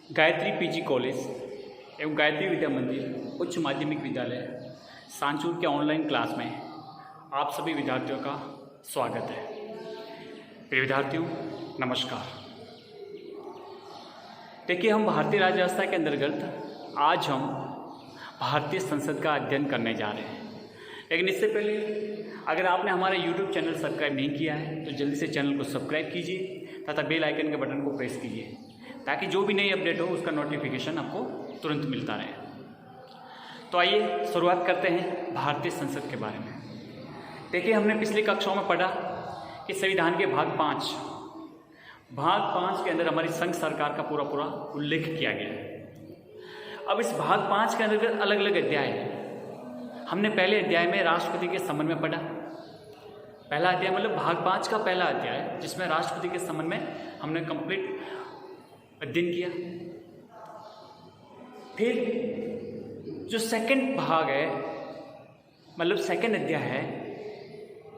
Gayatri PG college एवं गायत्री विद्या मंदिर उच्च माध्यमिक विद्यालय सांचूर के ऑनलाइन क्लास में आप सभी विद्यार्थियों का स्वागत है। प्रिय विद्यार्थियों नमस्कार। देखिए, हम भारतीय राज्य व्यवस्था के अंतर्गत आज हम भारतीय संसद का अध्ययन करने जा रहे हैं। लेकिन इससे पहले अगर आपने हमारा YouTube चैनल सब्सक्राइब नहीं किया है तो जल्दी से चैनल को सब्सक्राइब कीजिए तथा बेल आइकन के बटन को प्रेस कीजिए ताकि जो भी नई अपडेट हो उसका नोटिफिकेशन आपको तुरंत मिलता रहे। तो आइए शुरुआत करते हैं भारतीय संसद के बारे में। देखिए, हमने पिछली कक्षाओं में पढ़ा कि संविधान के भाग 5 के अंदर हमारी संघ सरकार का पूरा उल्लेख किया गया है। अब इस भाग 5 के अंदर अलग अलग अध्याय हैं। हमने पहले अध्याय में राष्ट्रपति के संबंध में पढ़ा। पहला अध्याय मतलब भाग 5 का पहला अध्याय जिसमें राष्ट्रपति के संबंध में हमने कंप्लीट अध्ययन किया। फिर जो सेकंड भाग है मतलब सेकंड अध्याय है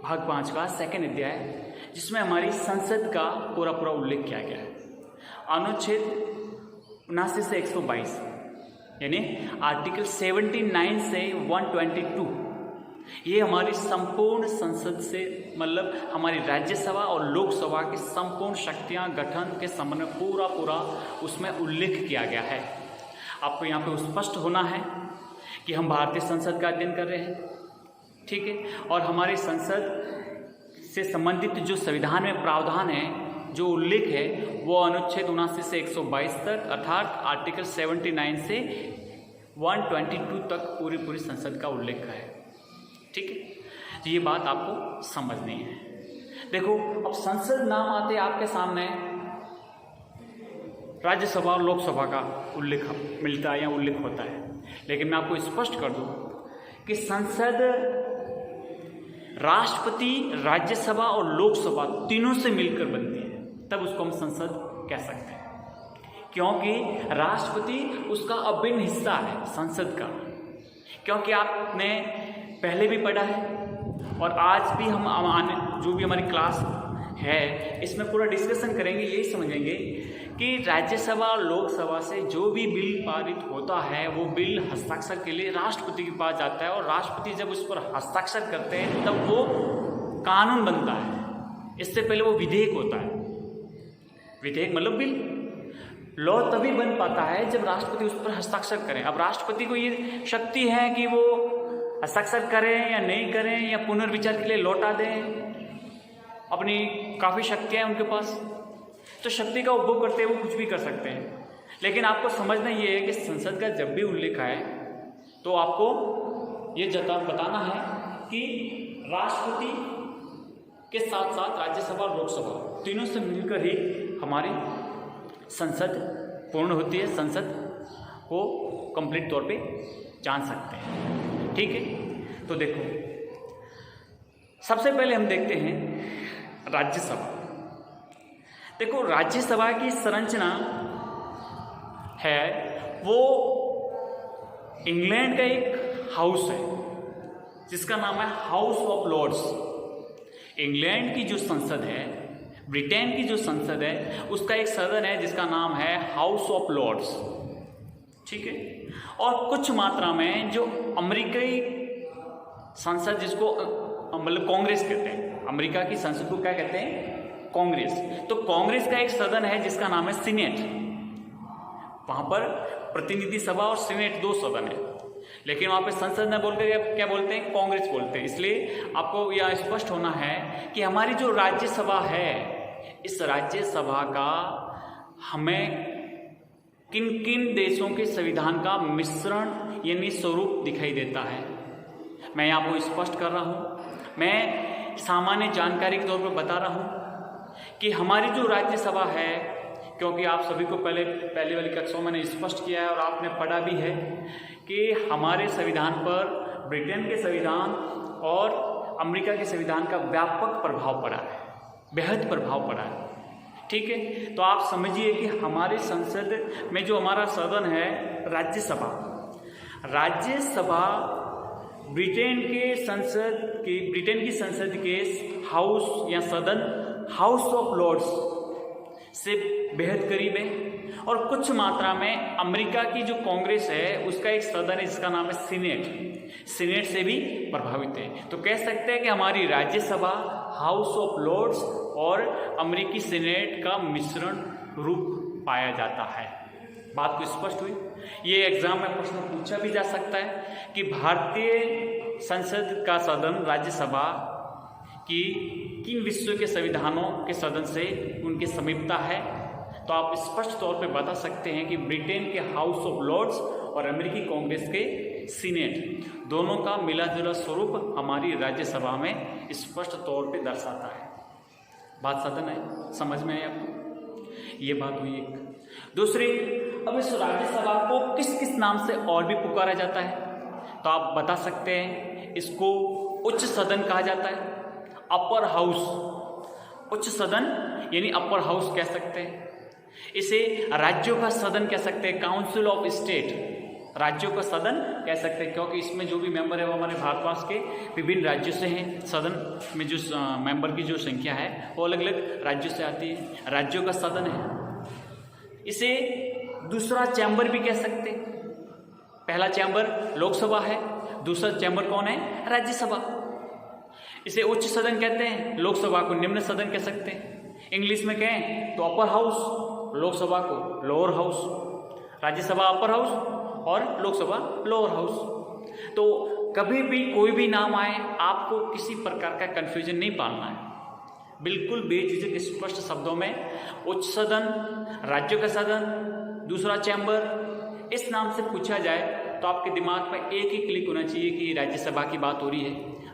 भाग 5 का सेकंड अध्याय जिसमें हमारी संसद का पूरा उल्लेख किया गया है। अनुच्छेद 79 से 122 यानी आर्टिकल 79 से 122 ये हमारी संपूर्ण संसद से मतलब हमारी राज्यसभा और लोकसभा की संपूर्ण शक्तियां गठन के संबंध में पूरा उसमें उल्लेख किया गया है। आपको यहाँ पे स्पष्ट होना है कि हम भारतीय संसद का अध्ययन कर रहे हैं, ठीक है। और हमारी संसद से संबंधित जो संविधान में प्रावधान है, जो उल्लेख है, वो अनुच्छेद 79 से 122 तक अर्थात आर्टिकल 79 से 122 तक पूरी संसद का उल्लेख है, ठीक है। तो ये बात आपको समझनी है। देखो, अब संसद नाम आते आपके सामने राज्यसभा और लोकसभा का उल्लेख मिलता है या उल्लेख होता है, लेकिन मैं आपको स्पष्ट कर दूं कि संसद राष्ट्रपति, राज्यसभा और लोकसभा तीनों से मिलकर बनती है, तब उसको हम संसद कह सकते हैं। क्योंकि राष्ट्रपति उसका अभिन्न हिस्सा है संसद का। क्योंकि आपने पहले भी पढ़ा है और आज भी हम आने जो भी हमारी क्लास है इसमें पूरा डिस्कशन करेंगे, यही समझेंगे कि राज्यसभा और लोकसभा से जो भी बिल पारित होता है वो बिल हस्ताक्षर के लिए राष्ट्रपति के पास जाता है और राष्ट्रपति जब उस पर हस्ताक्षर करते हैं तब वो कानून बनता है। इससे पहले वो विधेयक होता है। विधेयक मतलब बिल, लॉ तभी बन पाता है जब राष्ट्रपति उस पर हस्ताक्षर करें। अब राष्ट्रपति को ये शक्ति है कि वो हस्ताक्षर करें या नहीं करें या पुनर्विचार के लिए लौटा दें, अपनी काफ़ी शक्तियाँ हैं उनके पास, तो शक्ति का उपभोग करते हुए वो कुछ भी कर सकते हैं। लेकिन आपको समझना ये है कि संसद का जब भी उल्लेख आए तो आपको ये बताना है कि राष्ट्रपति के साथ साथ राज्यसभा और लोकसभा तीनों से मिलकर ही हमारी संसद पूर्ण होती है, संसद को कंप्लीट तौर पे जान सकते हैं, ठीक है। तो देखो, सबसे पहले हम देखते हैं राज्यसभा। देखो, राज्यसभा की संरचना है वो इंग्लैंड का एक हाउस है जिसका नाम है हाउस ऑफ लॉर्ड्स। इंग्लैंड की जो संसद है, ब्रिटेन की जो संसद है, उसका एक सदन है जिसका नाम है हाउस ऑफ लॉर्ड्स, ठीक है। और कुछ मात्रा में जो अमेरिकी संसद जिसको मतलब कांग्रेस कहते हैं, अमेरिका की संसद को क्या कहते हैं? कांग्रेस। तो कांग्रेस का एक सदन है जिसका नाम है सीनेट। वहां पर प्रतिनिधि सभा और सीनेट दो सदन है, लेकिन वहां पे संसद न बोलकर क्या बोलते हैं? कांग्रेस बोलते हैं। इसलिए आपको यह स्पष्ट होना है कि हमारी जो राज्यसभा है, इस राज्यसभा का हमें किन किन देशों के संविधान का मिश्रण यानी स्वरूप दिखाई देता है, मैं आपको स्पष्ट कर रहा हूं। मैं सामान्य जानकारी के तौर पर बता रहा हूं कि हमारी जो राज्यसभा है, क्योंकि आप सभी को पहले वाली कक्षाओं में मैंने स्पष्ट किया है और आपने पढ़ा भी है कि हमारे संविधान पर ब्रिटेन के संविधान और अमेरिका के संविधान का व्यापक प्रभाव पड़ा है, बेहद प्रभाव पड़ा है, ठीक है। तो आप समझिए कि हमारी संसद में जो हमारा सदन है राज्यसभा ब्रिटेन की संसद के हाउस या सदन हाउस ऑफ लॉर्ड्स से बेहद करीब है, और कुछ मात्रा में अमेरिका की जो कांग्रेस है उसका एक सदन है जिसका नाम है सीनेट से भी प्रभावित है। तो कह सकते हैं कि हमारी राज्यसभा हाउस ऑफ लॉर्ड्स और अमेरिकी सीनेट का मिश्रण रूप पाया जाता है। बात को स्पष्ट हुई। ये एग्जाम में प्रश्न पूछा भी जा सकता है कि भारतीय संसद का सदन राज्यसभा की किन विश्व के संविधानों के सदन से उनकी समीपता है। तो आप स्पष्ट तौर पे बता सकते हैं कि ब्रिटेन के हाउस ऑफ लॉर्ड्स और अमेरिकी कांग्रेस के सीनेट दोनों का मिला जुला स्वरूप हमारी राज्यसभा में स्पष्ट तौर पे दर्शाता है। बात साधन है, समझ में है आपको? ये बात हुई एक। दूसरी, अब इस राज्यसभा को किस किस नाम से और भी पुकारा जाता है? तो आप बता सकते हैं इसको उच्च सदन कहा जाता है, अपर हाउस। उच्च सदन यानी अपर हाउस कह सकते हैं। इसे राज्यों का सदन कह सकते हैं, काउंसिल ऑफ स्टेट। राज्यों का सदन कह सकते हैं क्योंकि इसमें जो भी मेंबर है वो हमारे भारतवर्ष के विभिन्न राज्यों से हैं। सदन में जो मेंबर की जो संख्या है वो अलग अलग राज्यों से आती है, राज्यों का सदन है। इसे दूसरा चैम्बर भी कह सकते हैं। पहला चैम्बर लोकसभा है, दूसरा चैम्बर कौन है? राज्यसभा। इसे उच्च सदन कहते हैं, लोकसभा को निम्न सदन कह सकते हैं। इंग्लिश में कहें तो अपर हाउस, लोकसभा को lower house, Rajya Sabha upper house और लोकसभा लोअर हाउस। तो कभी भी कोई भी नाम आए आपको किसी प्रकार का कंफ्यूजन नहीं पालना है, बिल्कुल बेझिझक स्पष्ट शब्दों में उच्च सदन, राज्यों का सदन, दूसरा चैम्बर, इस नाम से पूछा जाए तो आपके दिमाग में एक ही क्लिक होना चाहिए कि राज्यसभा की बात हो रही है,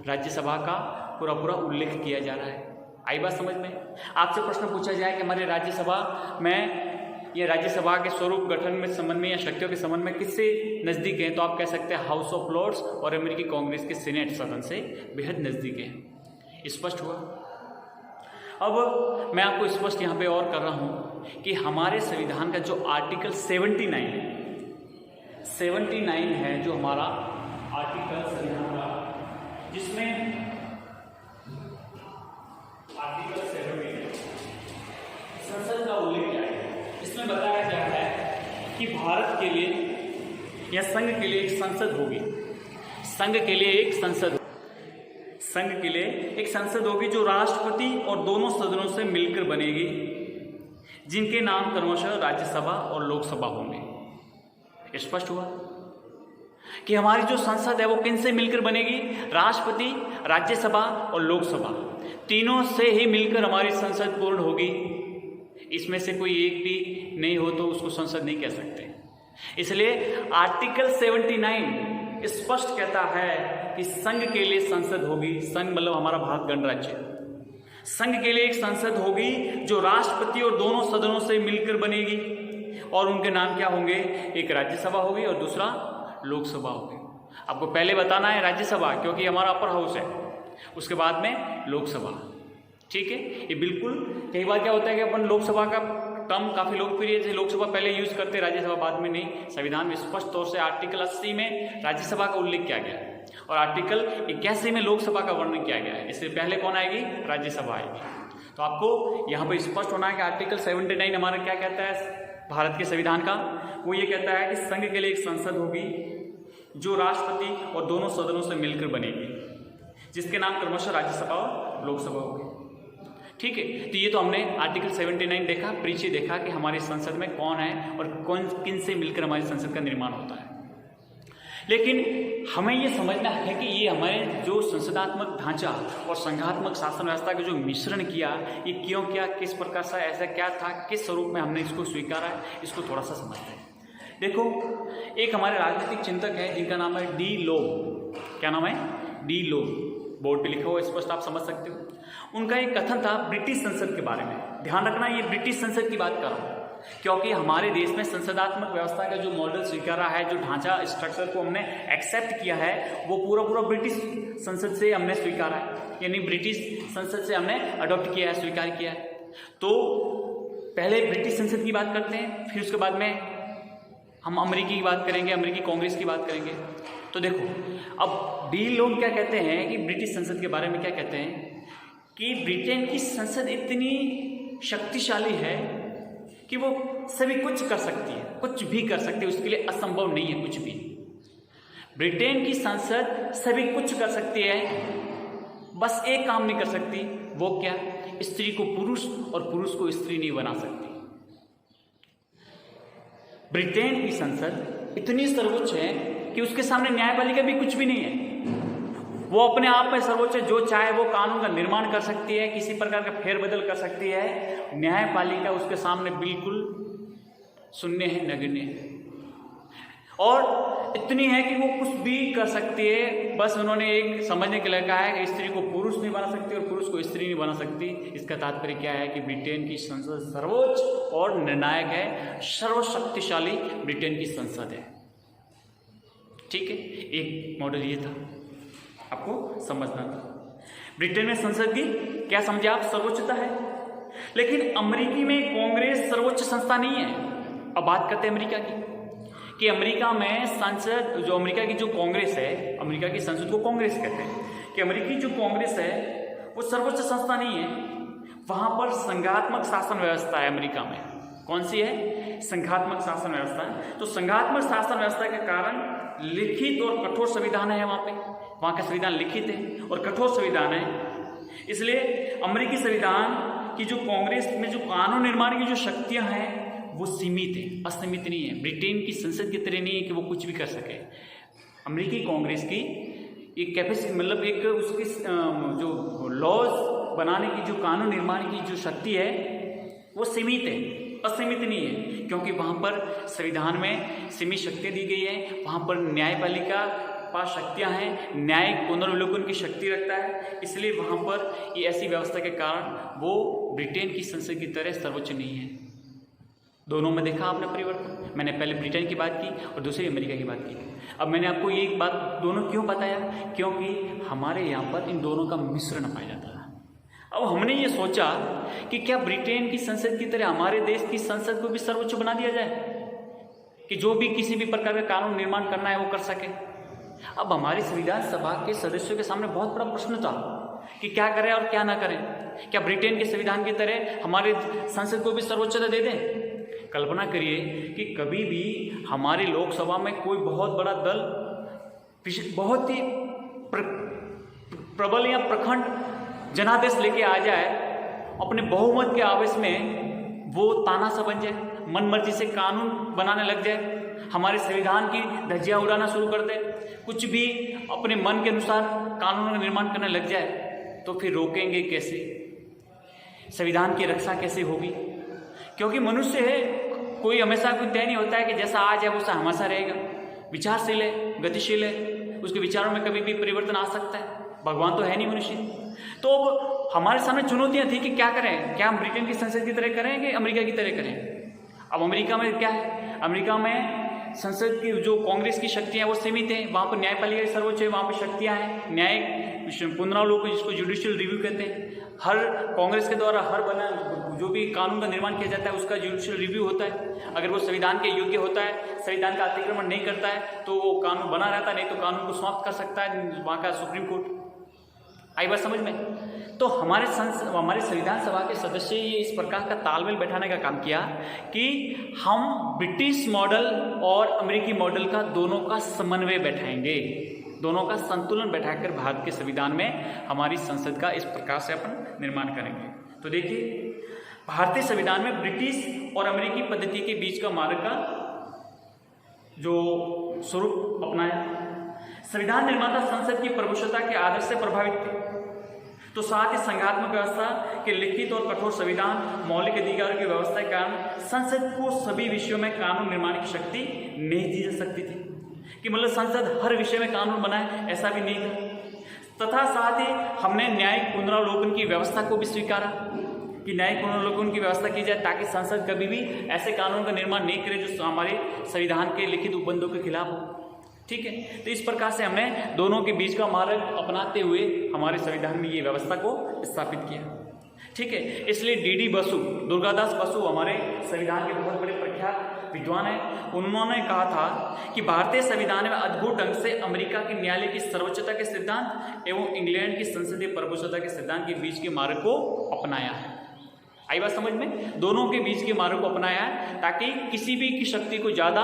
राज्यसभा का पूरा पूरा उल्लेख किया जा रहा है। आई बात समझ में? आपसे प्रश्न पूछा जाए कि हमारे राज्यसभा में ये राज्यसभा के स्वरूप गठन में संबंध में या शक्तियों के संबंध में किससे नज़दीक है? तो आप कह सकते हैं हाउस ऑफ लॉर्ड्स और अमेरिकी कांग्रेस के सीनेट सदन से बेहद नज़दीक है। स्पष्ट हुआ? अब मैं आपको स्पष्ट यहाँ पे और कर रहा हूँ कि हमारे संविधान का जो आर्टिकल 79 है, जो हमारा आर्टिकल संविधान का, जिसमें आर्टिकल 70 संसद का उल्लेख किया है। इसमें बताया गया है कि भारत के लिए या संघ के लिए एक संसद होगी। संघ के लिए एक संसद होगी जो राष्ट्रपति और दोनों सदनों से मिलकर बनेगी, जिनके नाम क्रमशः राज्यसभा और लोकसभा होंगे। स्पष्ट हुआ कि हमारी जो संसद है वो किन से मिलकर बनेगी? राष्ट्रपति, राज्यसभा और लोकसभा, तीनों से ही मिलकर हमारी संसद पूर्ण होगी। इसमें से कोई एक भी नहीं हो तो उसको संसद नहीं कह सकते। इसलिए आर्टिकल 79 स्पष्ट कहता है कि संघ के लिए संसद होगी। संघ मतलब हमारा भारत गणराज्य। संघ के लिए एक संसद होगी जो राष्ट्रपति और दोनों सदनों से मिलकर बनेगी, और उनके नाम क्या होंगे? एक राज्यसभा होगी और दूसरा लोकसभा होगी। आपको पहले बताना है राज्यसभा क्योंकि हमारा अपर हाउस है, उसके बाद में लोकसभा। ठीक है, ये बिल्कुल कई बार क्या होता है कि अपन लोकसभा का टर्म काफ़ी लोकप्रिय है, लोकसभा पहले यूज करते, राज्यसभा बाद में नहीं। संविधान में स्पष्ट तौर से आर्टिकल 80 में राज्यसभा का उल्लेख किया गया है और आर्टिकल 81 में लोकसभा का वर्णन किया गया है। इससे पहले कौन आएगी? राज्यसभा आएगी। तो आपको यहाँ पर स्पष्ट होना है कि आर्टिकल 79 हमारा क्या कहता है भारत के संविधान का? वो ये कहता है कि संघ के लिए एक संसद होगी जो राष्ट्रपति और दोनों सदनों से मिलकर बनेगी, जिसके नाम क्रमशः राज्यसभा और लोकसभा होगी। ठीक है, तो ये तो हमने आर्टिकल 79 देखा, परिचय देखा कि हमारी संसद में कौन है और कौन किन से मिलकर हमारी संसद का निर्माण होता है। लेकिन हमें ये समझना है कि ये हमारे जो संसदात्मक ढांचा और संघात्मक शासन व्यवस्था का जो मिश्रण किया, ये क्यों किया, किस प्रकार से, ऐसा क्या था, किस स्वरूप में हमने इसको स्वीकारा है, इसको थोड़ा सा समझते हैं। देखो, एक हमारे राजनीतिक चिंतक है जिनका नाम है डी लोब। क्या नाम है? D lobe. बोर्ड पे लिखा हुआ स्पष्ट आप समझ सकते हो। उनका एक कथन था ब्रिटिश संसद के बारे में। ध्यान रखना, ये ब्रिटिश संसद की बात कर रहा हूँ क्योंकि हमारे देश में संसदात्मक व्यवस्था का जो मॉडल स्वीकारा है, जो ढांचा स्ट्रक्चर को हमने एक्सेप्ट किया है, वो पूरा पूरा ब्रिटिश संसद से हमने स्वीकारा है, यानी ब्रिटिश संसद से हमने अडॉप्ट किया है, स्वीकार किया है। तो पहले ब्रिटिश संसद की बात करते हैं, फिर उसके बाद में हम अमेरिकी की बात करेंगे, अमेरिकी कांग्रेस की बात करेंगे। तो देखो, अब डी लोग क्या कहते हैं कि ब्रिटिश संसद के बारे में क्या कहते हैं कि ब्रिटेन की संसद इतनी शक्तिशाली है कि वो सभी कुछ कर सकती है, कुछ भी कर सकती है, उसके लिए असंभव नहीं है कुछ भी। ब्रिटेन की संसद सभी कुछ कर सकती है, बस एक काम नहीं कर सकती, वो क्या? स्त्री को पुरुष और पुरुष को स्त्री नहीं बना सकती। ब्रिटेन की संसद इतनी सर्वोच्च है कि उसके सामने न्यायपालिका भी कुछ भी नहीं है। वो अपने आप में सर्वोच्च है, जो चाहे वो कानून का निर्माण कर सकती है, किसी प्रकार का फेरबदल कर सकती है। न्यायपालिका उसके सामने बिल्कुल शून्य है, नगण्य है, और इतनी है कि वो कुछ भी कर सकती है। बस उन्होंने एक समझने के लिए कहा है कि स्त्री को पुरुष नहीं बना सकती और पुरुष को स्त्री नहीं बना सकती। इसका तात्पर्य क्या है कि ब्रिटेन की संसद सर्वोच्च और निर्णायक है, सर्वशक्तिशाली ब्रिटेन की संसद है। ठीक है, एक मॉडल ये था, आपको समझना था। ब्रिटेन में संसद की क्या समझे आप? सर्वोच्चता है। लेकिन अमेरिकी में कांग्रेस सर्वोच्च संस्था नहीं है। अब बात करते हैं अमेरिका की, कि अमेरिका में संसद, जो अमेरिका की जो कांग्रेस है, अमेरिका की संसद को कांग्रेस कहते हैं, कि अमेरिकी जो कांग्रेस है वो सर्वोच्च संस्था नहीं है। वहां पर संघात्मक शासन व्यवस्था है अमेरिका में। कौन सी है? संघात्मक शासन व्यवस्था है। तो संघात्मक शासन व्यवस्था के कारण लिखित और कठोर संविधान है वहां पे। वहां का संविधान लिखित है और कठोर संविधान है। इसलिए अमेरिकी संविधान की जो कांग्रेस में जो कानून निर्माण की जो शक्तियां हैं वो सीमित है, असीमित नहीं है। ब्रिटेन की संसद की तरह नहीं है कि वो कुछ भी कर सके। अमेरिकी कांग्रेस की एक कैपेसिटी, मतलब एक उसकी जो लॉज बनाने की, जो कानून निर्माण की जो शक्ति है वो सीमित है, असीमित नहीं है, क्योंकि वहाँ पर संविधान में सीमित शक्तियाँ दी गई है। वहाँ पर न्यायपालिका पास शक्तियाँ हैं, न्यायिक पुनर्विलोकन की शक्ति रखता है। इसलिए वहाँ पर ये ऐसी व्यवस्था के कारण वो ब्रिटेन की संसद की तरह सर्वोच्च नहीं है। दोनों में देखा आपने परिवर्तन। मैंने पहले ब्रिटेन की बात की और दूसरी अमेरिका की बात की। अब मैंने आपको ये एक बात दोनों क्यों बताया? क्योंकि हमारे यहाँ पर इन दोनों का मिश्रण पाया जाता है। अब हमने ये सोचा कि क्या ब्रिटेन की संसद की तरह हमारे देश की संसद को भी सर्वोच्च बना दिया जाए, कि जो भी किसी भी प्रकार का कानून निर्माण करना है वो कर सके। अब हमारी संविधान सभा के सदस्यों के सामने बहुत बड़ा प्रश्न था कि क्या करें और क्या ना करें। क्या ब्रिटेन के संविधान की तरह हमारे संसद को भी सर्वोच्चता दे दें? कल्पना करिए कि कभी भी हमारी लोकसभा में कोई बहुत बड़ा दल, बहुत ही प्रबल या प्रखंड जनादेश लेके आ जाए, अपने बहुमत के आवेश में वो तानाशाह बन जाए, मनमर्जी से कानून बनाने लग जाए, हमारे संविधान की धज्जियां उड़ाना शुरू कर दे, कुछ भी अपने मन के अनुसार कानून का निर्माण करने लग जाए, तो फिर रोकेंगे कैसे? संविधान की रक्षा कैसे होगी? क्योंकि मनुष्य है, कोई हमेशा कोई तय नहीं होता है कि जैसा आज है वो हमेशा रहेगा। विचारशील है, गतिशील है, उसके विचारों में कभी भी परिवर्तन आ सकता है। भगवान तो है नहीं मनुष्य। तो अब हमारे सामने चुनौतियां थी कि क्या करें, क्या हम ब्रिटेन की संसद की तरह करें कि अमेरिका की तरह करें। अब अमेरिका में क्या है? अमेरिका में संसद की जो कांग्रेस की शक्तियां वो सीमित है, वहाँ पर न्यायपालिका सर्वोच्च है, वहाँ पर शक्तियां हैं, न्यायिक पुनरावलोकन जिसको जुडिशियल रिव्यू कहते हैं, हर कांग्रेस के द्वारा हर बना जो भी कानून का निर्माण किया जाता है उसका जुडिशियल रिव्यू होता है। अगर वो संविधान के योग्य होता है, संविधान का अतिक्रमण नहीं करता है, तो वो कानून बना रहता है, नहीं तो कानून को समाप्त कर सकता है वहाँ का सुप्रीम कोर्ट। आई बात समझ में? तो हमारे संविधान सभा के सदस्य ये इस प्रकार का तालमेल बैठाने का काम किया कि हम ब्रिटिश मॉडल और अमेरिकी मॉडल का दोनों का समन्वय बैठाएंगे, दोनों का संतुलन बैठाकर भारत के संविधान में हमारी संसद का इस प्रकार से अपन निर्माण करेंगे। तो देखिए, भारतीय संविधान में ब्रिटिश और अमेरिकी पद्धति के बीच का मार्ग का जो स्वरूप अपनाया। संविधान निर्माता संसद की प्रभुसत्ता के आदर्श से प्रभावित थे, तो साथ ही संघात्मक व्यवस्था के लिखित और कठोर संविधान, मौलिक अधिकारों की व्यवस्था के कारण संसद को सभी विषयों में कानून निर्माण की शक्ति नहीं दी जा सकती थी, कि मतलब संसद हर विषय में कानून बनाए, ऐसा भी नहीं था। तथा साथ ही हमने न्यायिक पुनरावलोकन की व्यवस्था को भी स्वीकारा कि न्यायिक पुनरावलोकन की व्यवस्था की जाए, ताकि संसद कभी भी ऐसे कानून का निर्माण नहीं करे जो हमारे संविधान के लिखित उपबंधों के खिलाफ हो। ठीक है, तो इस प्रकार से हमने दोनों के बीच का मार्ग अपनाते हुए हमारे संविधान में ये व्यवस्था को स्थापित किया। ठीक है, इसलिए डी बसु, दुर्गादास बसु हमारे संविधान के बहुत बड़े प्रख्यात विद्वान हैं। उन्होंने कहा था कि भारतीय संविधान में अद्भुत ढंग से अमेरिका के न्यायालय की सर्वोच्चता के सिद्धांत एवं इंग्लैंड की संसदीय प्रभुसत्ता के सिद्धांत के बीच के मार्ग को अपनाया है। आई बात समझ में? दोनों के बीच के मार्ग को अपनाया है ताकि किसी भी की शक्ति को ज़्यादा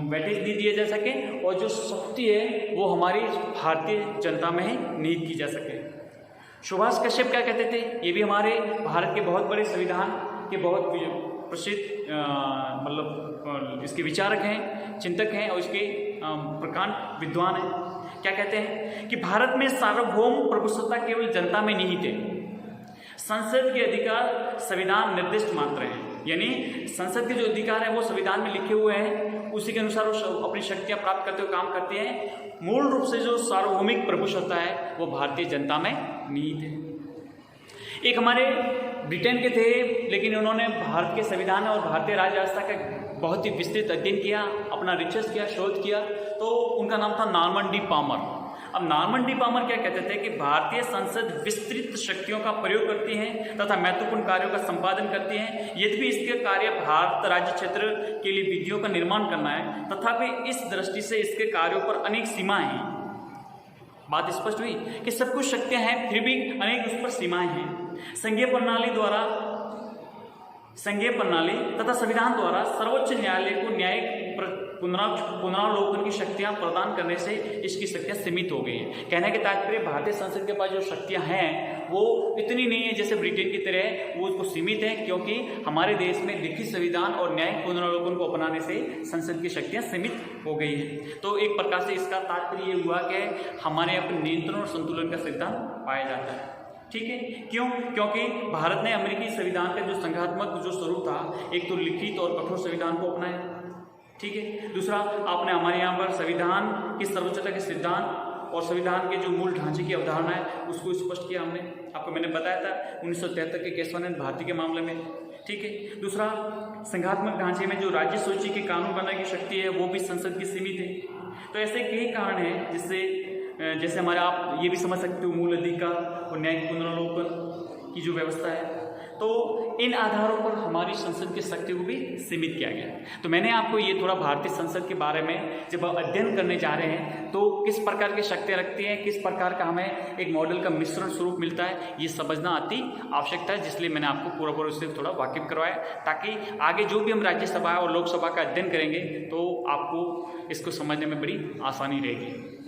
वेटेज नहीं दिया जा सके और जो शक्ति है वो हमारी भारतीय जनता में ही निहित की जा सके। सुभाष कश्यप क्या कहते थे? ये भी हमारे भारत के बहुत बड़े संविधान के बहुत प्रसिद्ध मतलब इसके विचारक हैं, चिंतक हैं और इसके प्रकांड विद्वान हैं। क्या कहते हैं कि भारत में सार्वभौम प्रभुसत्ता केवल जनता में निहित है। संसद के अधिकार संविधान निर्दिष्ट मात्र हैं, यानी संसद के जो अधिकार है वो संविधान में लिखे हुए हैं, उसी के अनुसार वो अपनी शक्तियां प्राप्त करते हुए काम करते हैं। मूल रूप से जो सार्वभौमिक प्रभुसत्ता है वो भारतीय जनता में निहित है। एक हमारे ब्रिटेन के थे, लेकिन उन्होंने भारत के संविधान और भारतीय राज्य व्यवस्था का बहुत ही विस्तृत अध्ययन किया, अपना रिसर्च किया, शोध किया, तो उनका नाम था नॉर्मन डी पामर। अब नॉर्मन डी पामर क्या कहते थे कि भारतीय संसद विस्तृत शक्तियों का प्रयोग करती है तथा महत्वपूर्ण कार्यों का संपादन करती है। यद्यपि इसके कार्य भारत राज्य क्षेत्र के लिए विधियों का निर्माण करना है, तथापि इस दृष्टि से इसके कार्यों पर अनेक सीमाएं हैं। बात स्पष्ट हुई कि सब कुछ शक्तियां हैं, फिर भी अनेक उस पर सीमाएं हैं। संघीय प्रणाली तथा संविधान द्वारा सर्वोच्च न्यायालय को न्यायिक पुनरावलोकन की शक्तियां प्रदान करने से इसकी शक्तियां सीमित हो गई हैं। कहने के तात्पर्य भारतीय संसद के पास जो शक्तियां हैं वो इतनी नहीं है जैसे ब्रिटेन की तरह, वो उसको सीमित है, क्योंकि हमारे देश में लिखित संविधान और न्यायिक पुनरावलोकन को अपनाने से संसद की शक्तियां सीमित हो गई है। तो एक प्रकार से इसका तात्पर्य ये हुआ कि हमारे यहाँ पर नियंत्रण और संतुलन का सिद्धांत पाया जाता है। ठीक है, क्यों? क्योंकि भारत ने अमेरिकी संविधान का जो संघात्मक जो स्वरूप था, एक तो लिखित और कठोर संविधान को अपनाया, ठीक है। दूसरा, आपने हमारे यहाँ पर संविधान की सर्वोच्चता के सिद्धांत और संविधान के जो मूल ढांचे की अवधारणा है उसको स्पष्ट किया हमने। आपको मैंने बताया था 1973 के केशवानंद भारती के मामले में, ठीक है। दूसरा, संघात्मक ढांचे में जो राज्य सूची के कानून बनाने की शक्ति है वो भी संसद की सीमित है। तो ऐसे कई कारण हैं जिससे जैसे हमारे आप ये भी समझ सकते हो मूल अधिकार और न्यायिक पुनरावलोकन की जो व्यवस्था है, तो इन आधारों पर हमारी संसद की शक्ति को भी सीमित किया गया। तो मैंने आपको ये थोड़ा भारतीय संसद के बारे में जब आप अध्ययन करने जा रहे हैं तो किस प्रकार की शक्तियाँ रखती हैं, किस प्रकार का हमें एक मॉडल का मिश्रण स्वरूप मिलता है, ये समझना अति आवश्यकता है। जिसलिए मैंने आपको पूरा उससे थोड़ा वाकिफ करवाया, ताकि आगे जो भी हम राज्यसभा और लोकसभा का अध्ययन करेंगे तो आपको इसको समझने में बड़ी आसानी रहेगी।